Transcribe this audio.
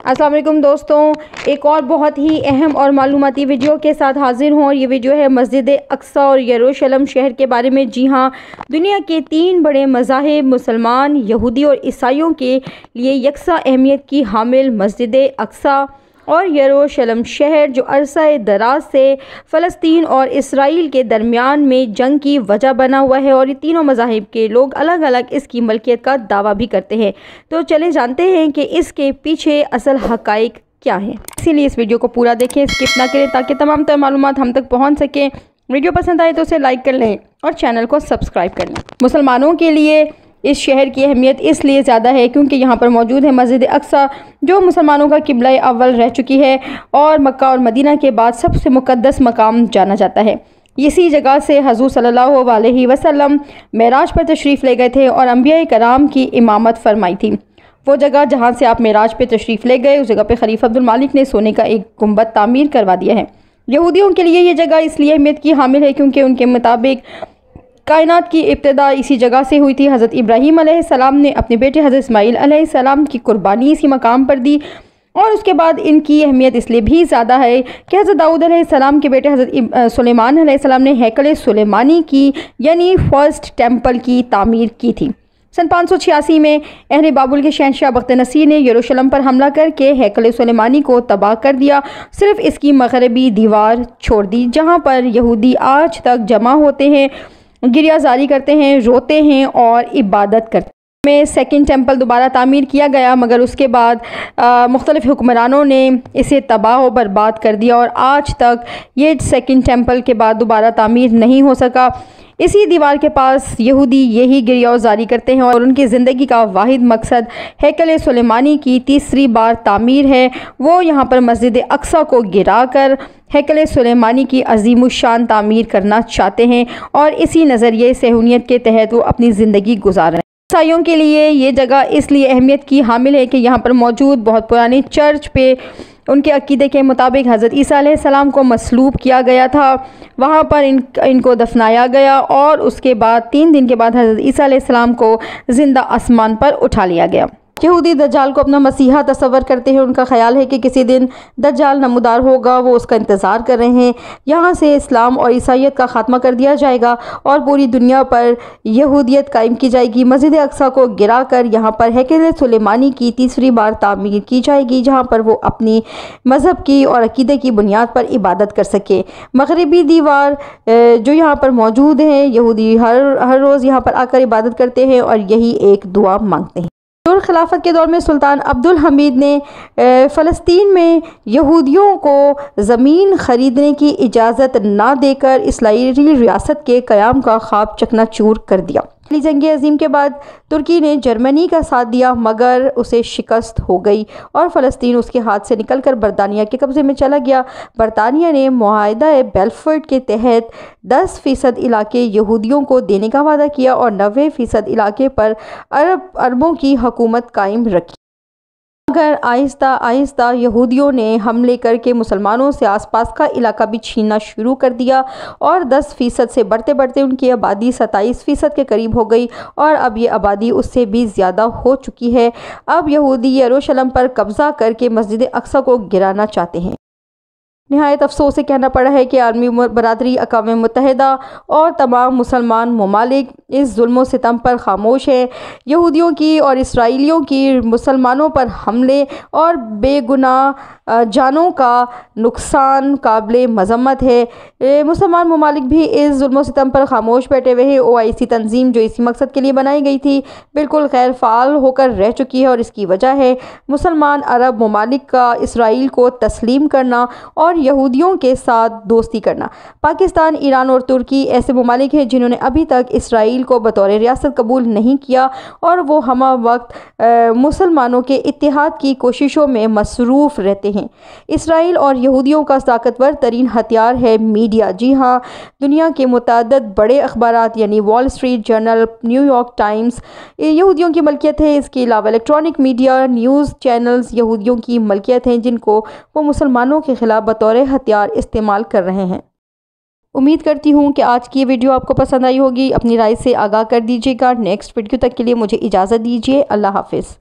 अस्सलाम वालेकुम दोस्तों, एक और बहुत ही अहम और मालूमाती वीडियो के साथ हाजिर हूँ। और ये वीडियो है मस्जिद अक्सा और यरूशलेम शहर के बारे में। जी हाँ, दुनिया के 3 बड़े मज़ाहिब मुसलमान, यहूदी और ईसाइयों के लिए यकसा अहमियत की हामिल मस्जिद अक्सा और यरूशलेम शहर, जो अरसा दराज से फ़लस्तीन और इसराइल के दरमियान में जंग की वजह बना हुआ है। और ये तीनों मज़ाहिब के लोग अलग अलग इसकी मलकियत का दावा भी करते हैं। तो चले जानते हैं कि इसके पीछे असल हक़ाइक़ क्या है। इसीलिए इस वीडियो को पूरा देखें, स्किप ना करें, ताकि तमाम तर मालूमात हम तक पहुँच सकें। वीडियो पसंद आए तो उसे लाइक कर लें और चैनल को सब्सक्राइब कर लें। मुसलमानों के लिए इस शहर की अहमियत इसलिए ज़्यादा है क्योंकि यहाँ पर मौजूद है मस्जिद अक्सा, जो मुसलमानों का किबला अव्वल रह चुकी है और मक्का और मदीना के बाद सबसे मुक़द्दस मकाम जाना जाता है। इसी जगह से हुज़ूर सल्लल्लाहु अलैहि वसल्लम मेराज पर तशरीफ़ ले गए थे और अंबिया कराम की इमामत फरमाई थी। वो जगह जहाँ से आप मेराज पे तशरीफ़ ले गए, उस जगह पे खलीफा अब्दुल मालिक ने सोने का एक गुंबद तामीर करवा दिया है। यहूदियों के लिए ये जगह इसलिए अहमियत की हामिल है क्योंकि उनके मुताबिक कायनात की इब्तिदा इसी जगह से हुई थी। हज़रत इब्राहीम अलैहिस्सलाम ने अपने बेटे हज़रत इस्माईल अलैहिस्सलाम की कुर्बानी इसी मकाम पर दी। और उसके बाद इनकी अहमियत इसलिए भी ज़्यादा है कि हज़रत दाऊद अलैहिस्सलाम के बेटे हज़रत सुलेमान अलैहिस्सलाम ने हैकल सुलेमानी की यानी फ़र्स्ट टेम्पल की तामीर की थी। सन 586 में अहले बाबुल के शहंशाह बख्त नसीर ने यरूशलेम पर हमला करके हैकल सुलेमानी को तबाह कर दिया। सिर्फ इसकी मगरबी दीवार छोड़ दी, जहाँ पर यहूदी आज तक जमा होते हैं, गिरिया जारी करते हैं, रोते हैं और इबादत करते हैं। में सेकंड टेंपल दोबारा तामीर किया गया, मगर उसके बाद मुख्तलिफ हुक्मरानों ने इसे तबाह व बर्बाद कर दिया और आज तक ये सेकंड टेंपल के बाद दोबारा तामीर नहीं हो सका। इसी दीवार के पास यहूदी यही गिरिया जारी करते हैं और उनकी ज़िंदगी का वाहिद मकसद हैकल सुलेमानी की तीसरी बार तामीर है। वो यहाँ पर मस्जिद अक्सा को गिरा कर हैकल सुलेमानी की अज़ीमुश्शान तामीर करना चाहते हैं और इसी नज़रिए सहूनियत के तहत वो अपनी ज़िंदगी गुजार रहे हैं। ईसाइयों के लिए ये जगह इसलिए अहमियत की हामिल है कि यहाँ पर मौजूद बहुत पुरानी चर्च पे उनके अक़ीदे के मुताबिक हज़रत ईसा अलैहिस्सलाम को मसलूब किया गया था। वहाँ पर इनको दफनाया गया और उसके बाद 3 दिन के बाद हज़रत ईसा अलैहिस्सलाम को ज़िंदा आसमान पर उठा लिया गया। यहूदी दज्जाल को अपना मसीहा तस्वर करते हैं। उनका ख्याल है कि किसी दिन दज्जाल नमूदार होगा, वो उसका इंतज़ार कर रहे हैं। यहाँ से इस्लाम और ईसाइयत का ख़ात्मा कर दिया जाएगा और पूरी दुनिया पर यहूदियत कायम की जाएगी। मस्जिद अक्सा को गिरा कर यहाँ पर हैकल सुलेमानी की तीसरी बार तामीर की जाएगी, जहाँ पर वो अपनी मज़हब की और अक़ीदे की बुनियाद पर इबादत कर सके। मगरबी दीवार जो यहाँ पर मौजूद है, यहूदी हर रोज़ यहाँ पर आकर इबादत करते हैं और यही एक दुआ मांगते हैं। खिलाफत के दौर में सुल्तान अब्दुल हमीद ने फ़लस्तीन में यहूदियों को ज़मीन ख़रीदने की इजाज़त ना देकर इस्राईली रियासत के क़याम का ख्वाब चकनाचूर कर दिया। पहली जंग अज़ीम के बाद तुर्की ने जर्मनी का साथ दिया, मगर उसे शिकस्त हो गई और फ़लस्तीन उसके हाथ से निकलकर बरतानिया के कब्ज़े में चला गया। बरतानिया ने मुआहदा बेलफोर्ड के तहत 10% इलाके यहूदियों को देने का वादा किया और 90% इलाके पर अरबों की हुकूमत कायम रखी। मगर आहिस्ता आहिस्ता यहूदियों ने हमले करके मुसलमानों से आसपास का इलाका भी छीनना शुरू कर दिया और 10% से बढ़ते बढ़ते उनकी आबादी 27% के करीब हो गई और अब ये आबादी उससे भी ज़्यादा हो चुकी है। अब यहूदी यरूशलेम पर कब्ज़ा करके मस्जिद अक्सा को गिराना चाहते हैं। नहायत अफसोस से कहना पड़ा है कि आलमी बरादरी, अक़वाम मुत्तहिदा और तमाम मुसलमान ममालिक इस जुल्म सितम पर खामोश है। यहूदियों की और इसराइलियों की मुसलमानों पर हमले और बेगुनाह जानों का नुकसान काबिल मज़म्मत है। मुसलमान ममालिक भी इस जुल्म सितम पर खामोश बैठे हुए हैं। OIC तंजीम, जो इसी मकसद के लिए बनाई गई थी, बिल्कुल गैर फ़ाल होकर रह चुकी है और इसकी वजह है मुसलमान अरब ममालिक का इसराइल को तस्लीम करना और यहूदियों के साथ दोस्ती करना। पाकिस्तान, ईरान और तुर्की ऐसे ममालिक हैं जिन्होंने अभी तक इसराइल को बतौर रियासत कबूल नहीं किया और वो हमा वक्त मुसलमानों के इत्तेहाद की कोशिशों में मसरूफ़ रहते हैं। इसराइल और यहूदियों का ताकतवर तरीन हथियार है मीडिया। जी हाँ, दुनिया के मुतअद्दिद बड़े अखबारात यानी wall street journal, New York times यहूदियों की मलकियत है। इसके अलावा इलेक्ट्रॉनिक मीडिया, न्यूज़ चैनल्स यहूदियों की मलकियत हैं, जिनको वो मुसलमानों के ख़िलाफ़ बतौर हथियार इस्तेमाल कर रहे हैं। उम्मीद करती हूँ कि आज की ये वीडियो आपको पसंद आई होगी। अपनी राय से आगाह कर दीजिएगा। नेक्स्ट वीडियो तक के लिए मुझे इजाज़त दीजिए। अल्लाह हाफ़िज़।